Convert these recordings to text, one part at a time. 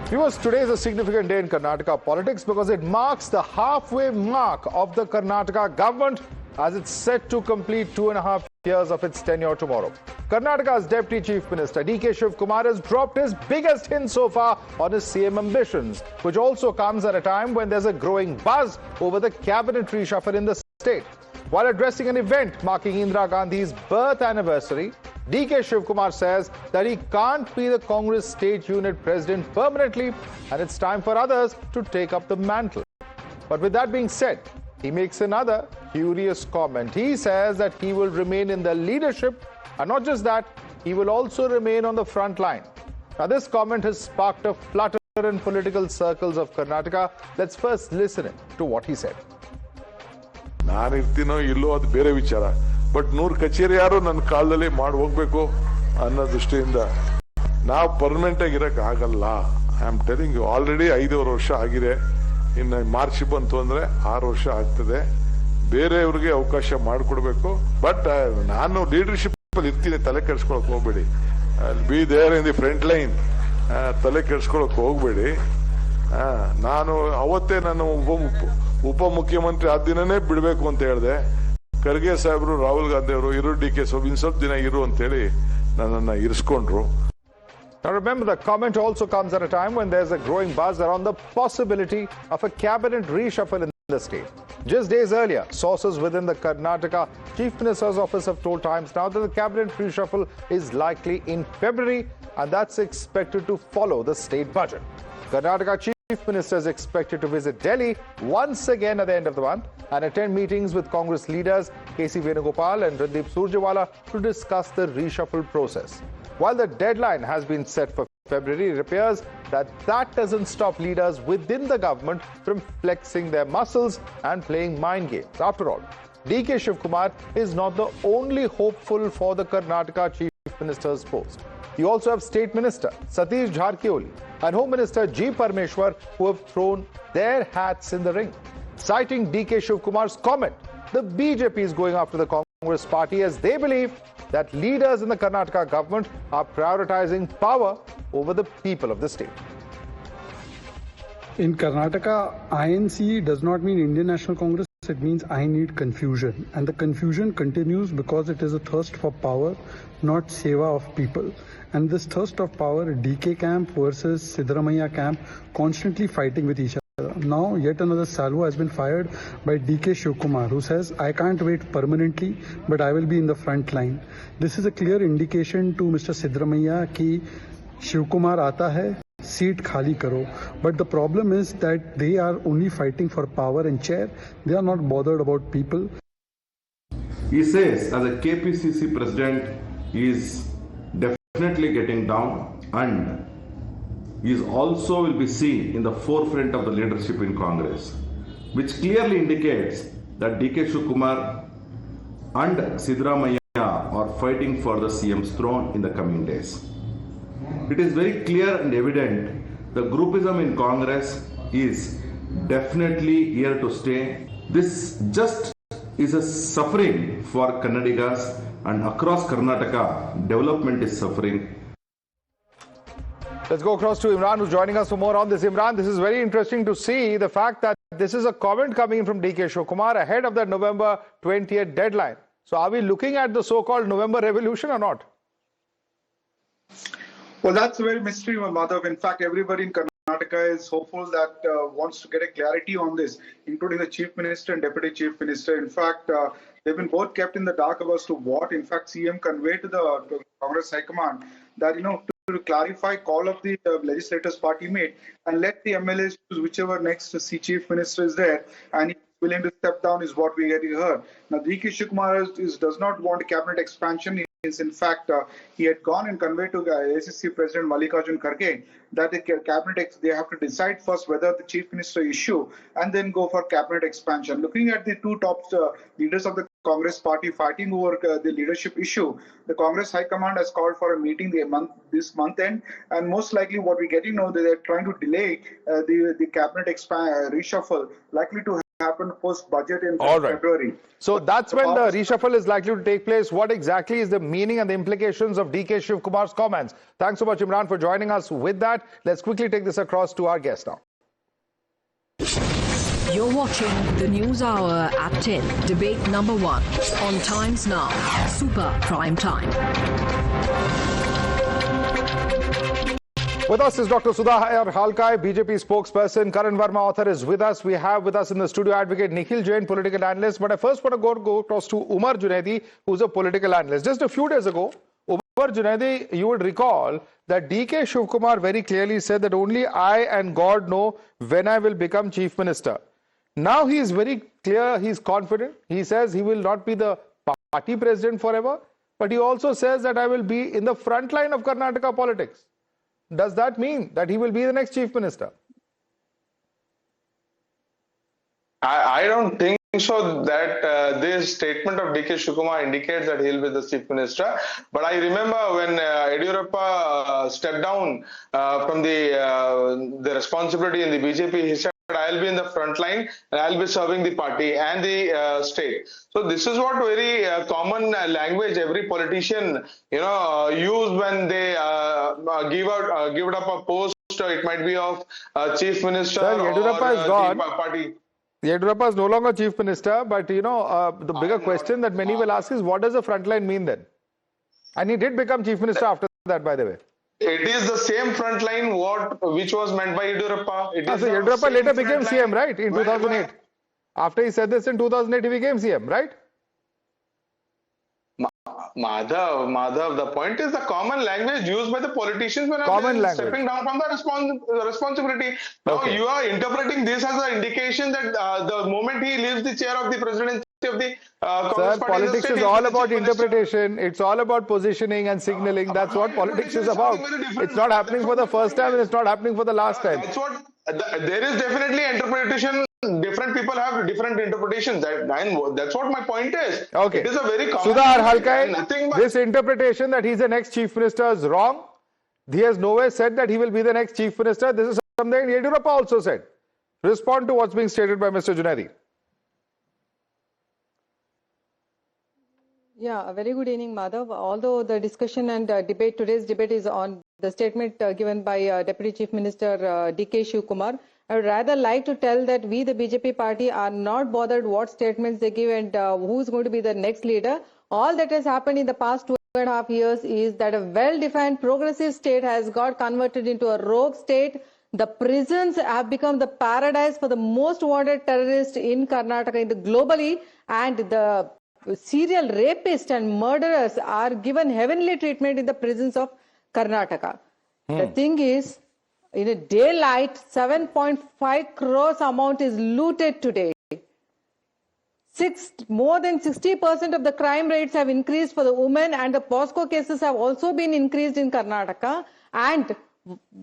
Viewers, today is a significant day in Karnataka politics because it marks the halfway mark of the Karnataka government as it's set to complete 2.5 years of its tenure tomorrow. Karnataka's Deputy Chief Minister DK Shivakumar has dropped his biggest hint so far on his CM ambitions, which also comes at a time when there's a growing buzz over the cabinet reshuffle in the state. While addressing an event marking Indira Gandhi's birth anniversary, DK Shivakumar says that he can't be the Congress state unit president permanently and it's time for others to take up the mantle. But with that being said, he makes another curious comment. He says that he will remain in the leadership, and not just that, he will also remain on the front line. Now, this comment has sparked a flutter in political circles of Karnataka. Let's first listen to what he said. ನಾನು ಇರ್ತೀನೋ ಇಲ್ಲೋ ಅದು ಬೇರೆ ವಿಚಾರ, but 100 ಕಚೇರಿ ಯಾರು ನನ್ನ ಕಾಲದಲ್ಲಿ ಮಾಡಿ ಹೋಗ್ಬೇಕು ಅನ್ನೋ ದೃಷ್ಟಿಯಿಂದ ನಾವು ಪರ್ಮನೆಂಟ್ ಆಗಿ ಇರಕ್ ಆಗಲ್ಲ. I am telling you, already 5 ವರ್ಷ ಆಗಿದೆ. ಇನ್ನು ಮಾರ್ಚ್ ಬಂತು ಅಂದ್ರೆ 6 ವರ್ಷ ಆಗ್ತದೆ. ಬೇರೆಯವ್ರಿಗೆ ಅವಕಾಶ ಮಾಡಿಕೊಡ್ಬೇಕು. ಬಟ್ ನಾನು ಲೀಡರ್ಶಿಪ್ ಅಲ್ಲಿ ಇರ್ತೀನಿ, ತಲೆ ಕೆಡಿಸ್ಕೊಳಕ್ ಹೋಗ್ಬೇಡಿ. Be there in the front line, ತಲೆ ಕೆಡಿಸ್ಕೊಳಕ್ ಹೋಗ್ಬೇಡಿ. ನಾನು ಅವತ್ತೇ ನಾನು ಉಪಮುಖ್ಯಮಂತ್ರಿ ಆ ದಿನನೇ ಬಿಡಬೇಕು ಅಂತ ಹೇಳಿದೆ. ಖರ್ಗೆ ಸಾಹೇಬರು, ರಾಹುಲ್ ಗಾಂಧಿ ಅವರು ಇರು ಡಿ ಕೆ ಸ್ವಲ್ಪ ದಿನ ಇರು ಅಂತ ಹೇಳಿ ನನ್ನನ್ನು ಇರಿಸ್ಕೊಂಡ್ರು. Now remember, the comment also comes at a time when there's a growing buzz around the possibility of a cabinet reshuffle in the state. Just days earlier, sources within the Karnataka Chief Minister's office have told Times Now that the cabinet reshuffle is likely in February, and that's expected to follow the state budget. Karnataka Chief Minister is expected to visit Delhi once again at the end of the month and attend meetings with Congress leaders KC Venugopal and Randeep Surjewala to discuss the reshuffle process. While the deadline has been set for February, it appears that doesn't stop leaders within the government from flexing their muscles and playing mind games. After all, DK Shivakumar is not the only hopeful for the Karnataka Chief Minister's post. You also have State Minister Satish Jharkholi and Home Minister G. Parmeshwar, who have thrown their hats in the ring. Citing DK Shivakumar's comment, the BJP is going after the Congress party as they believe that leaders in the Karnataka government are prioritizing power over the people of the state. In Karnataka, INC does not mean Indian National Congress. It means I need confusion. And the confusion continues because it is a thirst for power, not seva of people. And this thirst of power, DK camp versus Sidramaiya camp, constantly fighting with each other. Now, yet another salvo has been fired by DK Shivakumar, who says, I can't wait permanently, but I will be in the front line. This is a clear indication to Mr. Sidramaiya ki Shivakumar aata hai, seat khali karo. But the problem is that they are only fighting for power and chair. They are not bothered about people. He says, as a KPCC president, he is definitely getting down and he is also will be seen in the forefront of the leadership in Congress, which clearly indicates that DK Shivakumar and Sidramaiya are fighting for the CM's throne in the coming days. It is very clear and evident the groupism in Congress is definitely here to stay. This just is a suffering for Kannadigas, and across Karnataka, development is suffering. Let's go across to Imran, who's joining us for more on this. Imran, this is very interesting to see the fact that this is a comment coming in from DK Shivakumar ahead of the November 20th deadline. So are we looking at the so-called November revolution or not? Well, that's a very mystery, Madhav. In fact, everybody in Karnataka is hopeful that wants to get a clarity on this, including the Chief Minister and Deputy Chief Minister. In fact, they've been both kept in the dark as to what, in fact, CM conveyed to the Congress High Command that, to clarify call of the legislators party made and let the MLAs choose whichever next Chief Minister is there and he's willing to step down is what we heard. Now, DK Shivakumar does not want a cabinet expansion. In fact, he had gone and conveyed to ACC President Mallikarjun Kharge that the cabinet they have to decide first whether the Chief Minister issue and then go for cabinet expansion. Looking at the two top leaders of the Congress party fighting over the leadership issue, the Congress High Command has called for a meeting this month end, and most likely what we're getting now, they're trying to delay the cabinet reshuffle, likely to happen post-budget in All right. February. So that's when the reshuffle is likely to take place. What exactly is the meaning and the implications of DK Shivakumar's comments? Thanks so much, Imran, for joining us with that. Let's quickly take this across to our guest now. You're watching the News Hour at 10, debate number 1 on Times Now, Super Prime Time. With us is Dr. Sudha Halkai, BJP spokesperson. Karan Verma, author, is with us. We have with us in the studio advocate Nikhil Jain, political analyst. But I first want to go across to Umar Junaidi, who's a political analyst. Just a few days ago, Umar Junaidi, you would recall that DK Shivakumar very clearly said that only I and God know when I will become chief minister. Now he is very clear, he's confident. He says he will not be the party president forever, but he also says that I will be in the front line of Karnataka politics. Does that mean that he will be the next chief minister? I don't think so that this statement of DK Shivakumar indicates that he'll be the chief minister. But I remember when Yediyurappa stepped down from the responsibility in the BJP, he said, I'll be in the front line and I'll be serving the party and the state. So this is what very common language every politician use when they give it up a post. It might be of chief minister. Sir, Yediyurappa is gone. Party. Yediyurappa is no longer chief minister, but the bigger question that many will ask is, what does the front line mean then? And he did become chief minister after that, by the way. It is the same front line which was meant by Yediyurappa. So Yediyurappa later became CM, right? In 2008. After he said this in 2008, he became CM, right? Madhav, the point is the common language used by the politicians when stepping down from the responsibility. Now you are interpreting this as an indication that the moment he leaves the chair of the presidency of the Congress Sir, party, politics is all about interpretation. It's all about positioning and signaling. That's what politics is about. It's not happening for the first time and it's not happening for the last time. That's what there is definitely interpretation. Different people have different interpretations. That's what my point is. Okay. It is a very common. Sudha Halkai, this interpretation that he's the next chief minister is wrong. He has nowhere said that he will be the next chief minister. This is something Yediyurappa also said. Respond to what's being stated by Mr. Junaidi. Yeah, a very good evening, Madhav. Although the discussion and today's debate is on the statement given by Deputy Chief Minister DK Shivakumar, I would rather like to tell that we, the BJP party, are not bothered what statements they give and who is going to be the next leader. All that has happened in the past 2.5 years is that a well-defined progressive state has got converted into a rogue state. The prisons have become the paradise for the most wanted terrorists in Karnataka, globally, and the serial rapists and murderers are given heavenly treatment in the prisons of Karnataka. The thing is, in a daylight, 7.5 crores amount is looted today. More than 60% of the crime rates have increased for the women, and the POSCO cases have also been increased in Karnataka. And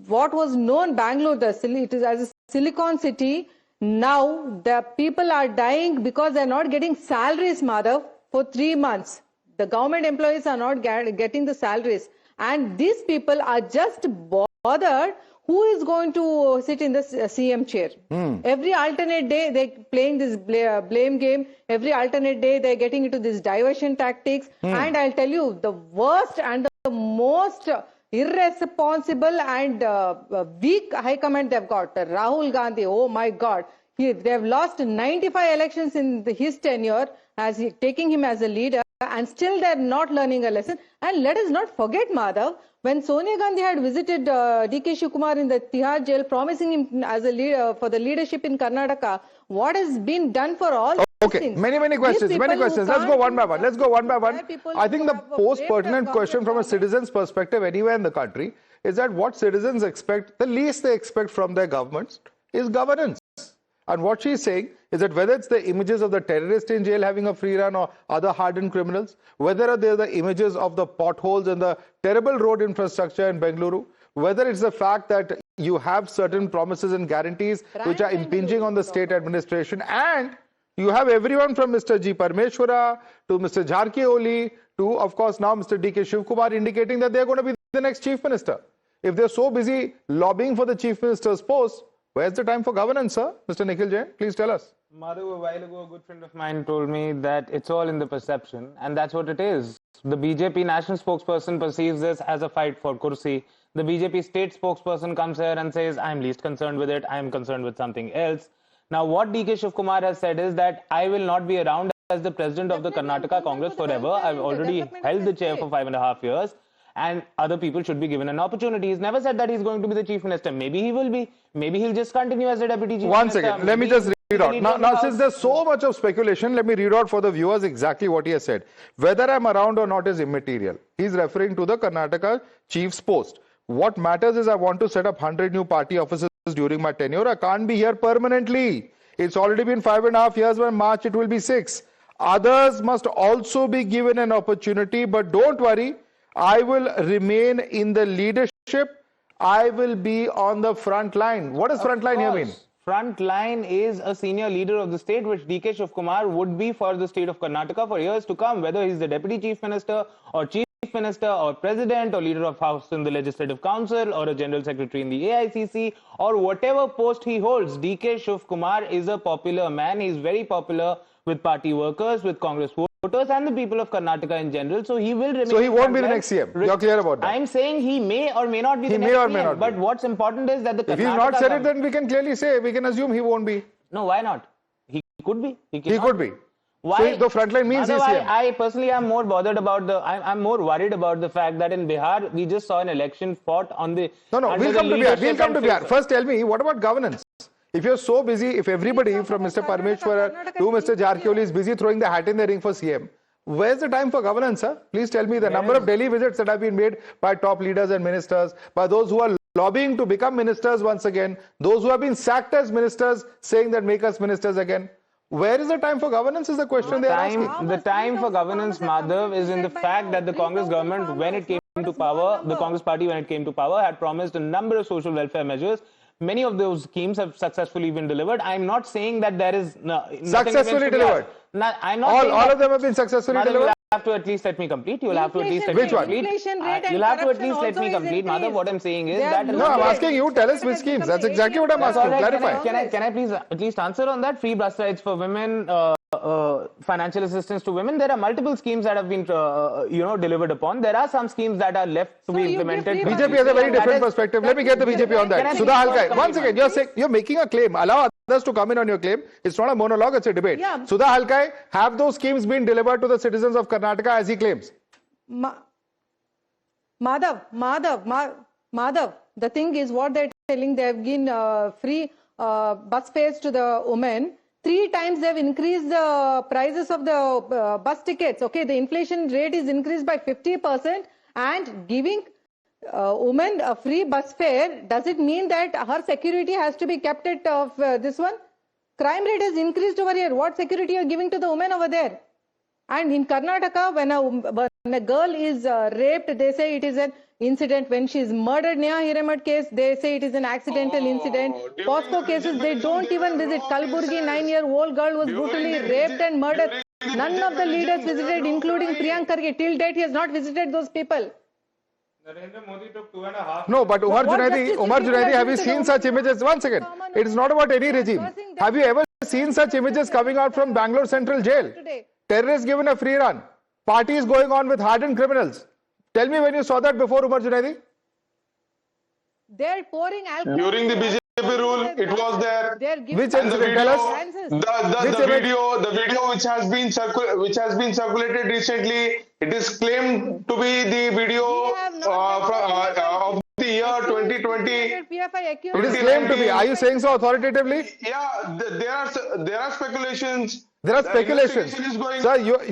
what was known Bangalore, it is as a Silicon City, now the people are dying because they are not getting salaries, Madhav, for 3 months. The government employees are not getting the salaries. And these people are just bothered who is going to sit in the CM chair. Every alternate day, they're playing this blame game. Every alternate day, they're getting into this diversion tactics. And I'll tell you, the worst and the most irresponsible and weak high command they've got. Rahul Gandhi, oh my God. They've lost 95 elections in his tenure, taking him as a leader. And still they're not learning a lesson. And let us not forget, Madhav, when Sonia Gandhi had visited DK Shivakumar in the Tihar jail, promising him as a leader for the leadership in Karnataka, what has been done for all? Okay, many questions. Let's go one by one. I think the most pertinent question from a citizen's perspective anywhere in the country is that what citizens expect, the least they expect from their governments is governance. And what she's saying is that whether it's the images of the terrorist in jail having a free run or other hardened criminals, whether they're the images of the potholes and the terrible road infrastructure in Bengaluru, whether it's the fact that you have certain promises and guarantees which are impinging on the state administration, and you have everyone from Mr. G. Parmeshwara to Mr. Jharkioli to, of course, now Mr. DK Shivakumar indicating that they're going to be the next chief minister. If they're so busy lobbying for the chief minister's post, where's the time for governance, sir? Mr. Nikhil Jain, please tell us. Madhav, a while ago, a good friend of mine told me that it's all in the perception, and that's what it is. The BJP national spokesperson perceives this as a fight for kursi. The BJP state spokesperson comes here and says, I'm least concerned with it, I'm concerned with something else. Now, what DK Shivakumar has said is that I will not be around as the president of the Karnataka Congress forever. I've already held the chair for 5.5 years. And other people should be given an opportunity. He's never said that he's going to be the chief minister. Maybe he will be. Maybe he'll just continue as the deputy chief minister. One second. Let me just read out. Now, since there's so much of speculation, let me read out for the viewers exactly what he has said. Whether I'm around or not is immaterial. He's referring to the Karnataka chief's post. What matters is I want to set up 100 new party offices during my tenure. I can't be here permanently. It's already been 5.5 years. By March, it will be 6. Others must also be given an opportunity. But don't worry. I will remain in the leadership. I will be on the front line. What does front line here mean? Front line is a senior leader of the state, which DK Shivakumar would be for the state of Karnataka for years to come, whether he's the deputy chief minister or chief minister or president or leader of house in the legislative council or a general secretary in the AICC or whatever post he holds. DK Shivakumar is a popular man. He's very popular with party workers, with Congress voters and the people of Karnataka in general. So he will remain. So he won't be the next CM. You're clear about that? I'm saying he may or may not be the next CM. But what's important is that the Karnataka... If he's not said it, then we can clearly say, we can assume he won't be. No, why not? He could be. He could be. Why? So the front line means he's CM. I personally am more bothered about I'm more worried about the fact that in Bihar, we just saw an election fought on the... No, we'll come to Bihar. We'll come to Bihar. First tell me, what about governance? If you're so busy, if everybody from Mr. Parmeshwar to Mr. Jarkioli is busy throwing the hat in the ring for CM, where's the time for governance, sir? Please tell me the number of Delhi visits that have been made by top leaders and ministers, by those who are lobbying to become ministers once again, those who have been sacked as ministers saying that make us ministers again. Where is the time for governance is the question they are asking. The time for governance, Madhav, is in the fact that the Congress government, when it came to power, the Congress party, when it came to power, had promised a number of social welfare measures. Many of those schemes have successfully been delivered. I'm not saying that there is successfully delivered. All of them have been successfully delivered. You have to at least let me complete. You will have to at least let me complete. You'll have to at least let me complete, Madhav. What I'm saying is that... No, I'm asking you, tell us which schemes. That's exactly what I'm asking. Clarify. Can I please at least answer on that? Free bus rides for women, financial assistance to women. There are multiple schemes that have been, delivered upon. There are some schemes that are left to be implemented. BJP has a very different perspective. Let me get the BJP on that. Sudha Halkai, once again, you're making a claim. Allow others to come in on your claim. It's not a monologue, it's a debate. Yeah. Sudha Halkai, have those schemes been delivered to the citizens of Karnataka as he claims? Madhav, the thing is what they're telling, they have given free bus fares to the women. 3 times they've increased the prices of the bus tickets. Okay, the inflation rate is increased by 50% and giving women a free bus fare. Does it mean that her security has to be kept at this one? Crime rate has increased over here. What security are you giving to the women over there? And in Karnataka, when a girl is raped, they say it is an incident. When she is murdered, Neha Hiremat case, they say it is an accidental incident. POSCO cases, they don't even visit. Kalburgi, 9-year-old girl was brutally raped and murdered. None of the leaders visited, including Priyank Kharge. Till date, he has not visited those people. No, but Umar Junaidi, have you seen such images? One second. It is not about any regime. Have you ever seen such images coming out from Bangalore Central Jail? Terrorists given a free run. Parties going on with hardened criminals. Tell me when you saw that before, Umar Junaidi? They're pouring alcohol. During the BJP rule, it was there. Which incident? Tell us. The video which has been circulated recently, it is claimed to be the video of the year 2020. It is claimed to be. Are you saying so authoritatively? Yeah, there are speculations. There are speculations.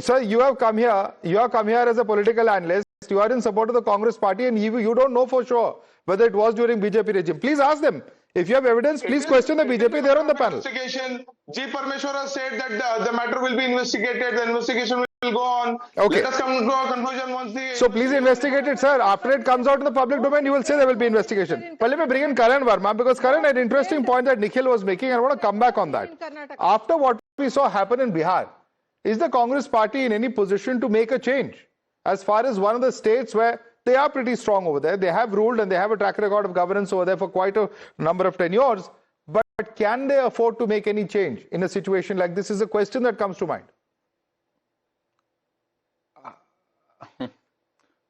Sir, you have come here. You have come here as a political analyst. You are in support of the Congress party, and you don't know for sure whether it was during BJP regime. Please ask them. If you have evidence, please question the BJP. They are on the panel. G. Parmeshwar said that the matter will be investigated. The investigation will go on. Okay. Let us come to a conclusion once the... So please investigate it, sir. After it comes out in the public domain, you will say there will be investigation. But let me bring in Karan Verma, because Karan had an interesting point that Nikhil was making. I want to come back on that. After what we saw happen in Bihar, is the Congress party in any position to make a change? As far as one of the states where they are pretty strong over there, they have ruled and they have a track record of governance over there for quite a number of tenures. But But can they afford to make any change in a situation like this is a question that comes to mind.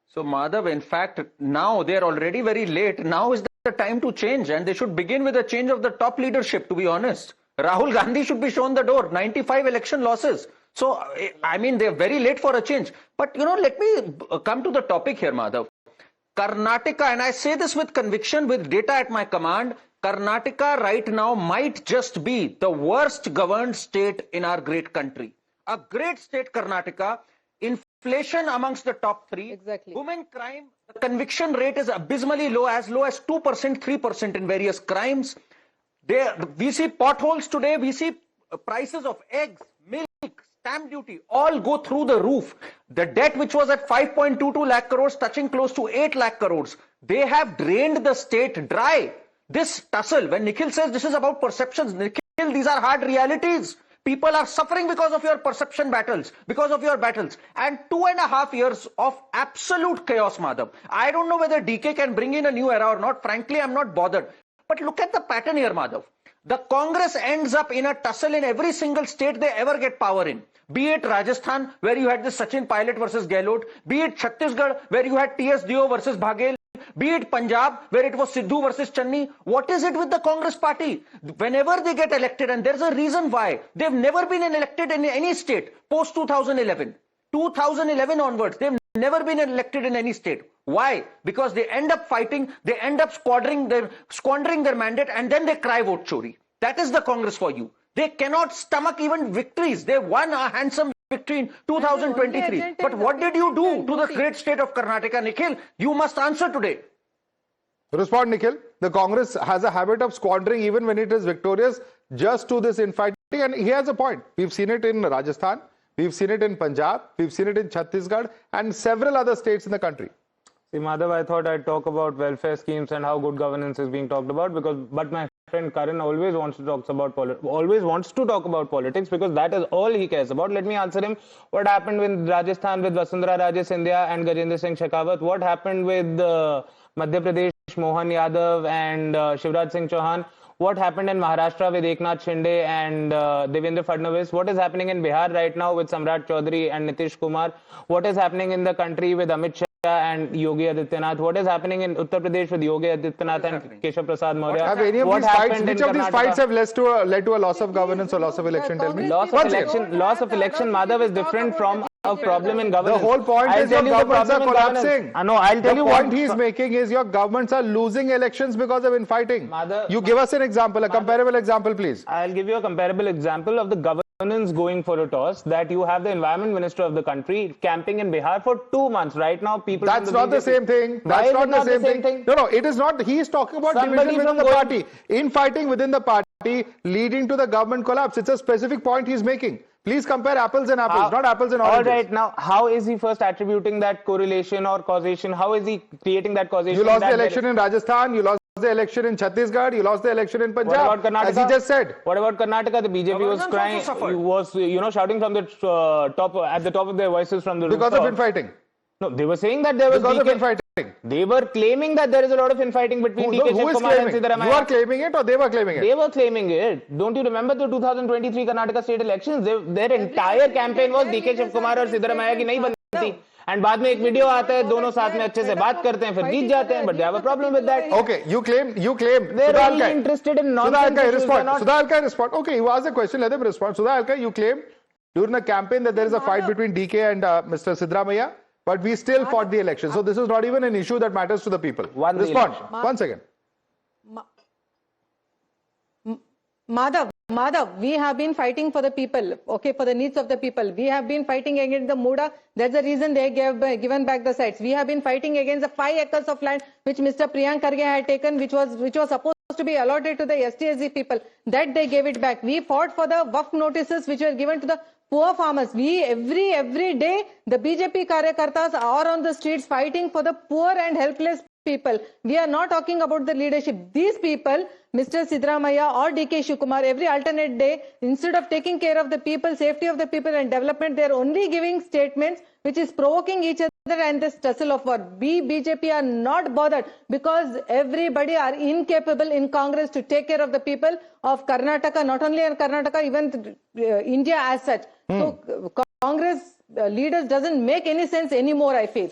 So Madhav, in fact, now they are already very late. Now is the time to change, and they should begin with a change of the top leadership, to be honest. Rahul Gandhi should be shown the door. 95 election losses. So, I mean, they're very late for a change. But, let me come to the topic here, Madhav. Karnataka, and I say this with conviction, with data at my command, Karnataka right now might just be the worst governed state in our great country. A great state, Karnataka. Inflation amongst the top three. Exactly. Women crime, the conviction rate is abysmally low as 2%, 3% in various crimes. We see potholes today, we see prices of eggs, milk, stamp duty, all go through the roof. The debt which was at 5.22 lakh crores touching close to 8 lakh crores. They have drained the state dry. This tussle, when Nikhil says this is about perceptions, Nikhil, these are hard realities. People are suffering because of your perception battles, because of your battles. And 2.5 years of absolute chaos, Madhav. I don't know whether DK can bring in a new era or not. Frankly, I'm not bothered. But look at the pattern here, Madhav. The Congress ends up in a tussle in every single state they ever get power in. Be it Rajasthan, where you had the Sachin Pilot versus Gehlot. Be it Chhattisgarh, where you had TS Dio versus Baghel. Be it Punjab, where it was Sidhu versus Channi. What is it with the Congress party? Whenever they get elected, and there's a reason why, they've never been elected in any state post 2011. 2011 onwards, they've never been elected in any state. Why? Because they end up fighting, they end up squandering their mandate, and then they cry vote chori. That is the Congress for you. They cannot stomach even victories. They won a handsome victory in 2023. But what did you do to the great state of Karnataka, Nikhil? You must answer today. Respond, Nikhil. The Congress has a habit of squandering even when it is victorious just to this infighting. And he has a point. We've seen it in Rajasthan. We've seen it in Punjab. We've seen it in Chhattisgarh and several other states in the country. See, Madhav, I thought I'd talk about welfare schemes and how good governance is being talked about, but my friend Karan always wants to talk about politics because that is all he cares about. Let me answer him. What happened with Rajasthan with Vasundhara Raje Scindia and Gajendra Singh Shekhawat? What happened with Madhya Pradesh, Mohan Yadav and Shivraj Singh Chauhan? What happened in Maharashtra with Eknath Shinde and Devendra Fadnavis? What is happening in Bihar right now with Samrat Chaudhary and Nitish Kumar? What is happening in the country with Amit Shah and Yogi Adityanath? What is happening in Uttar Pradesh with Yogi Adityanath and Keshav Prasad Maurya? Have any of these fights, which of these fights have led to a loss of governance or loss of election? Tell me. Loss of election, Madhav, is different from a problem in governance. The whole point is your governments are collapsing. No, I'll tell you what. The point he's making is your governments are losing elections because of infighting. You give us an example, a comparable example, please. I'll give you a comparable example of the governance going for a toss, that you have the environment minister of the country camping in Bihar for 2 months. Right now, people... That's not the same thing. That's not the same thing. No, it is not. He is talking about division within the party. Infighting within the party leading to the government collapse. It's a specific point he's making. Please compare apples and apples, not apples and oranges. All right, now, how is he first attributing that correlation or causation? How is he creating that causation? You lost the election in Rajasthan, you lost the election in Chhattisgarh, you lost the election in Punjab. What about Karnataka? As he just said. What about Karnataka? The BJP was crying, shouting from the top, at the top of their voices from the because rooftop. of infighting. No, they were saying that there was because of infighting. They were claiming that there is a lot of infighting between Shivakumar and Sidramaiya. You are claiming it or they were claiming it? They were claiming it. Don't you remember the 2023 Karnataka state elections? Their entire campaign was dkshivakumar और सिद्धरामैया की नहीं बनती थी. And बाद में एक video आता है, दोनों साथ में अच्छे से बात करते हैं, फिर जीत जाते हैं. But they have a problem with that. Okay, you claim. They're really interested in nonsense. Sudha Alkai, respond. Okay, you asked a question, let them respond. Sudha Alkai, you claim during the campaign that there is a fight between DK and Mr. Sidramaiya. But we still fought the election. So this is not even an issue that matters to the people. Respond. 1 second. Madhav, we have been fighting for the people, okay, for the needs of the people. We have been fighting against the Muda. That's the reason they given back the sites. We have been fighting against the 5 acres of land which Mr. Priyank Kharge had taken, which was supposed to be allotted to the STSG people. That they gave it back. We fought for the WAF notices which were given to the poor farmers. We every day the BJP karyakartas are on the streets fighting for the poor and helpless people. We are not talking about the leadership. These people, Mr. Sidramaiya or DK Shivakumar, every alternate day, instead of taking care of the people, safety of the people and development, they are only giving statements which is provoking each other. and this tussle of war. We, BJP, are not bothered because everybody are incapable in Congress to take care of the people of Karnataka, not only in Karnataka, even India as such. So Congress leaders doesn't make any sense anymore, I feel.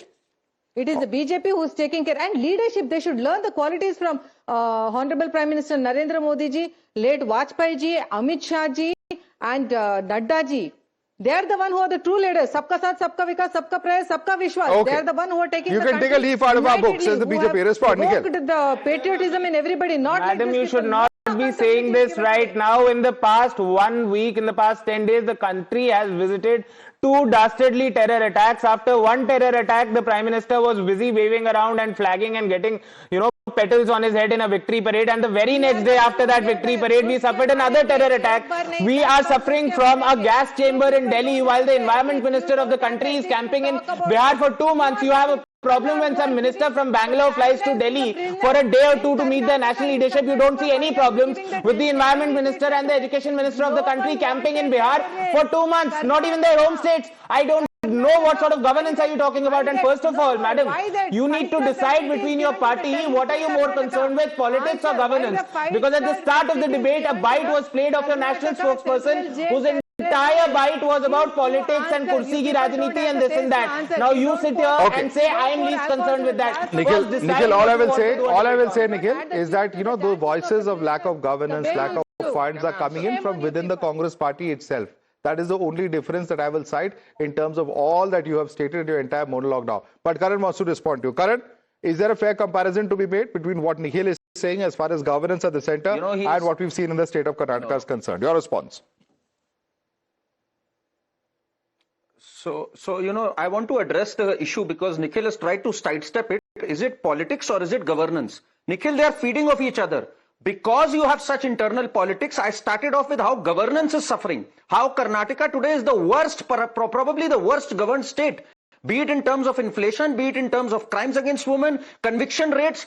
It is the BJP who is taking care. And leadership, they should learn the qualities from Honorable Prime Minister Narendra Modi ji, late Vajpayee ji, Amit Shah ji, and Nadda ji. They are the one who are the true leaders. Sabka Saath, Sabka Vikas, Sabka Prayas, Sabka Vishwas. Okay. They are the one who are taking You the can take a leaf out of our book, says the BJP. Respond, Nikhil. The patriotism in everybody, not Madam, like you should not be saying this right now. In the past 1 week, in the past 10 days, the country has visited 2 dastardly terror attacks. After one terror attack, the Prime Minister was busy waving around and flagging and getting, petals on his head in a victory parade, and the very next day after that victory parade we suffered another terror attack. We are suffering from a gas chamber in Delhi while the environment minister of the country is camping in Bihar for 2 months. You have a problem when some minister from Bangalore flies to Delhi for a day or two to meet the national leadership. You don't see any problems with the environment minister and the education minister of the country camping in Bihar for 2 months, not even their home states. I don't know what sort of governance are you talking about. And first of all, madam, you need to decide between your party, what are you more concerned with, politics or governance? Because at the start of the debate, a bite was played of your national spokesperson whose entire bite was about politics and kursi ki rajniti and this and that. Now you sit here and say I am least concerned with that. Nikhil, all I will say, Nikhil, is that the voices of lack of governance, lack of funds are coming in from within the Congress party itself. That is the only difference that I will cite in terms of all that you have stated in your entire monologue now. But Karan wants to respond to you. Karan, is there a fair comparison to be made between what Nikhil is saying as far as governance at the center and what we've seen in the state of Karnataka is concerned? Your response. So, I want to address the issue because Nikhil has tried to sidestep it. Is it politics or is it governance? Nikhil, they are feeding off each other. Because you have such internal politics, I started off with how governance is suffering. How Karnataka today is the worst, probably the worst governed state. Be it in terms of inflation, be it in terms of crimes against women, conviction rates,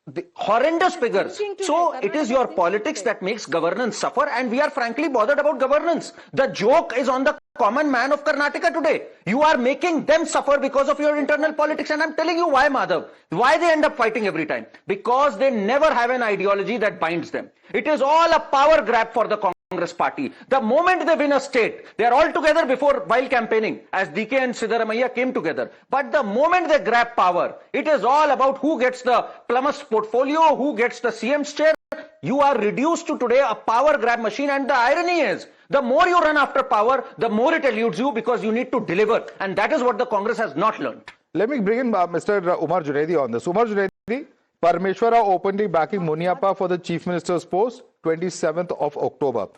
the horrendous figures. So it is your politics that makes governance suffer, and we are frankly bothered about governance. The joke is on the common man of Karnataka today. You are making them suffer because of your internal politics, and I'm telling you why, Madhav. Why they end up fighting every time? Because they never have an ideology that binds them. It is all a power grab for the Congress party. The moment they win a state, they are all together while campaigning, as DK and Sidramaiya came together. But the moment they grab power, it is all about who gets the plumber's portfolio, who gets the CM's chair. You are reduced to today a power grab machine, and the irony is, the more you run after power, the more it eludes you because you need to deliver. And that is what the Congress has not learned. Let me bring in Mr. Umar Junaidi on this. Umar Junaidi, Parmeshwara openly backing Muniappa for the Chief Minister's post, 27th of October.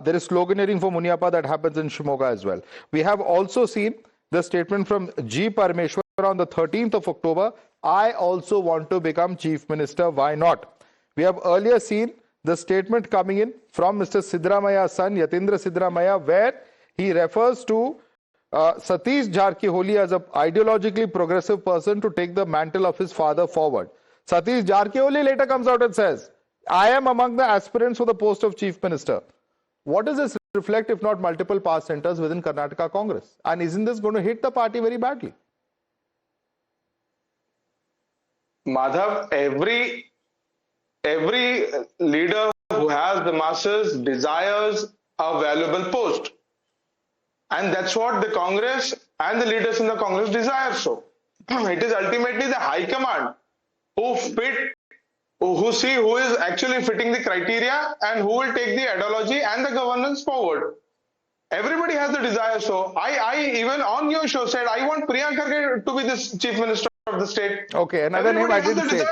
There is sloganeering for Muniappa that happens in Shimoga as well. We have also seen the statement from G. Parmeshwara on the 13th of October. I also want to become Chief Minister. Why not? We have earlier seen the statement coming in from Mr. Sidramaiya's son, Yatindra Sidramaiya, where he refers to Satish Jarkiholi as an ideologically progressive person to take the mantle of his father forward. Satish Jarkiholi later comes out and says, I am among the aspirants for the post of Chief Minister. What does this reflect if not multiple power centers within Karnataka Congress? And isn't this going to hit the party very badly? Madhav, every leader who has the masses desires a valuable post. And that's what the Congress and the leaders in the Congress desire. So it is ultimately the high command who see who is actually fitting the criteria and who will take the ideology and the governance forward. Everybody has the desire. So I even on your show said I want Priyanka to be the chief minister of the state. Okay, another name I didn't say.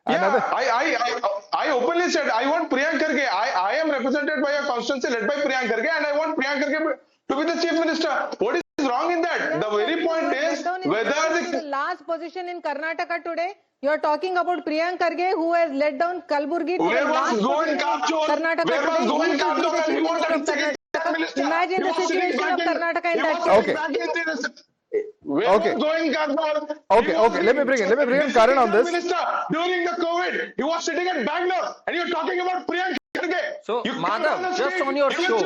I openly said I want Priyanka Kharge. I am represented by a constituency led by Priyanka Kharge, and I want Priyanka Kharge to be the chief minister. What is wrong in that? The very point is whether the last position in Karnataka today. You are talking about Priyanka Kharge, who has led down Kalburgi. Where was Govind Kapchor? Where was Govind Kapchor? He wanted to be chief minister. Imagine the situation of Karnataka in that case. Okay. Let me bring in Karan on this. Minister, during the COVID, he was sitting at Bangalore, and you're talking about Priyanka Kharge. So, Madhav, just on your show,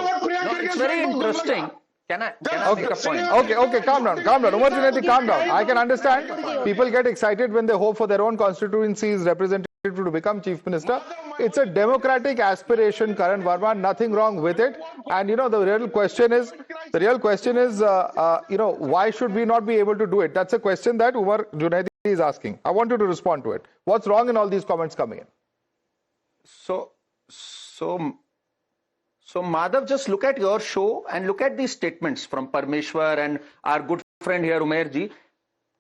it's very interesting. Can I make a point? Okay, calm down. Umar Junaidi, calm down. I can understand. People get excited when they hope for their own constituency's representative to become chief minister. It's a democratic aspiration, Karan Verma. Nothing wrong with it. And the real question is, why should we not be able to do it? That's a question that Umar Junaidi is asking. I want you to respond to it. What's wrong in all these comments coming in? So Madhav, just look at your show and look at these statements from Parmeshwar and our good friend here, Umairji.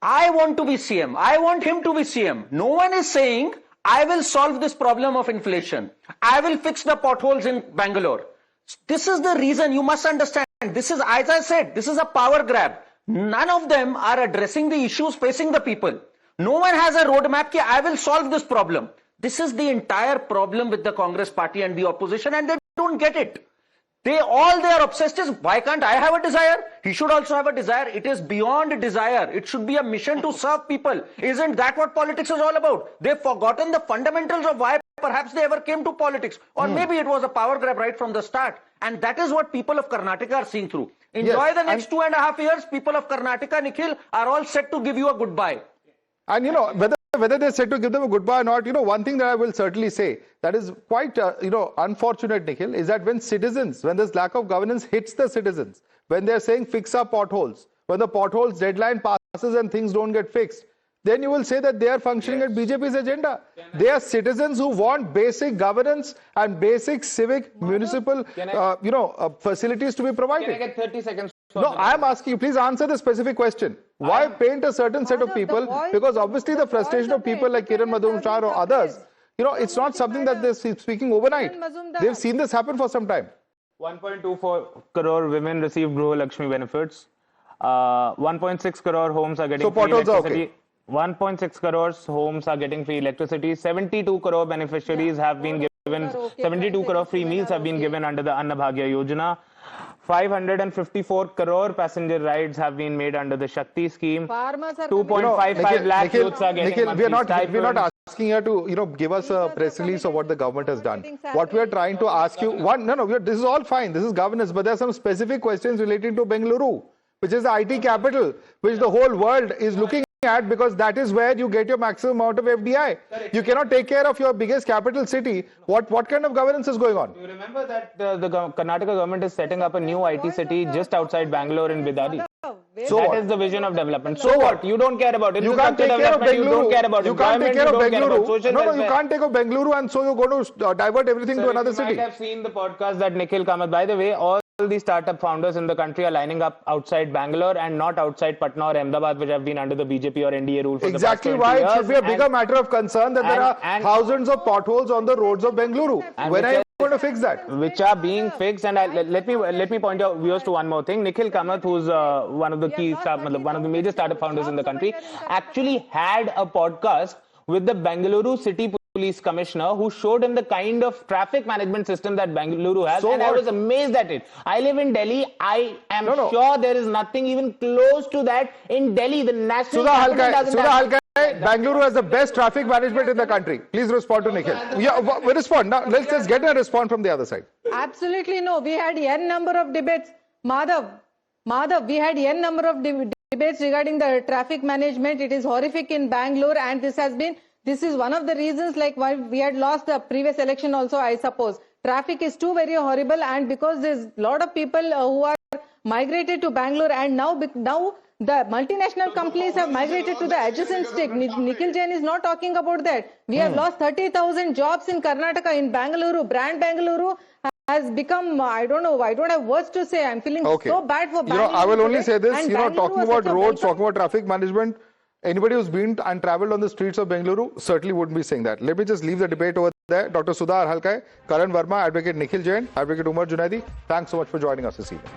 I want to be CM. I want him to be CM. No one is saying, I will solve this problem of inflation. I will fix the potholes in Bangalore. This is the reason you must understand. This is, as I said, this is a power grab. None of them are addressing the issues facing the people. No one has a roadmap. I will solve this problem. This is the entire problem with the Congress party and the opposition, and they don't get it. They are obsessed is, why can't I have a desire? He should also have a desire. It is beyond desire. It should be a mission to serve people. Isn't that what politics is all about? They've forgotten the fundamentals of why perhaps they ever came to politics. Or maybe it was a power grab right from the start. And that is what people of Karnataka are seeing through. Enjoy the next 2.5 years. People of Karnataka, Nikhil, are all set to give you a goodbye. And whether they're set to give them a goodbye or not, one thing that I will certainly say that is quite, unfortunate, Nikhil, is that when this lack of governance hits the citizens, when they're saying fix up potholes, when the potholes deadline passes and things don't get fixed, then you will say that they are functioning at BJP's agenda. They are citizens who want basic governance and basic civic, municipal, facilities to be provided. Can I get 30 seconds? No, I am asking you, please answer the specific question. Why paint a certain set of people? Because obviously the frustration of people like Kiran Mazumdar or others, it's not something that they're speaking overnight. They've seen this happen for some time. 1.24 crore women receive Gruha Lakshmi benefits. 1.6 crore homes are getting free electricity. Okay. 1.6 crores homes are getting free electricity. 72 crore beneficiaries have been given, 72 crore free meals have been given under the Annabhagya Yojana. 554 crore passenger rides have been made under the Shakti scheme. 2.55 lakh youths are getting Nikhil, we're not asking you to give us a press release of what the government has done. What we are trying to ask you, this is all fine. This is governance, but there are some specific questions relating to Bengaluru, which is the IT capital, which the whole world is looking at, because that is where you get your maximum amount of FDI. You cannot take care of your biggest capital city. What kind of governance is going on? You remember that the Karnataka government is setting up a new IT city just outside Bangalore in Bidadi. So that is the vision of development. So what? You don't care about it. You can't take care of Bengaluru. You don't care about you can't take care of Bengaluru. No, you can't take care of Bengaluru, and so you're going to divert everything to another city. You might have seen the podcast that Nikhil Kamath. By the way, all the startup founders in the country are lining up outside Bangalore and not outside Patna or Ahmedabad, which have been under the BJP or NDA rule for the past 20 why years. It should be a bigger matter of concern that there are thousands of potholes on the roads of Bengaluru. When are you going to fix that? Which are being fixed. And let me point out viewers to one more thing. Nikhil Kamath, who's one of the major startup founders in the country, actually had a podcast with the Bengaluru City Police Commissioner, who showed him the kind of traffic management system that Bengaluru has, and I was amazed at it. I live in Delhi. I am sure there is nothing even close to that in Delhi. The national Sudha Bengaluru has the best traffic management in the country. Please respond to Nikhil. We respond. Now, let's get a response from the other side. Absolutely no. We had n number of debates. Madhav, we had n number of debates regarding the traffic management. It is horrific in Bangalore, and this is one of the reasons like why we had lost the previous election also, I suppose. Traffic is too very horrible, and because there's a lot of people who are migrated to Bangalore, and now the multinational companies have migrated to the adjacent state. Nikhil Jain is not talking about that. We have lost 30,000 jobs in Karnataka, in Bangaluru. Brand Bangaluru has become, I don't know, I don't have words to say. I'm feeling so bad for Bangalore. I will only say this, talking about roads, talking about traffic management, anybody who's been and traveled on the streets of Bengaluru certainly wouldn't be saying that. Let me just leave the debate over there. Dr. Sudha Arhalkai, Karan Verma, Advocate Nikhil Jain, Advocate Umar Junaidi, thanks so much for joining us this evening.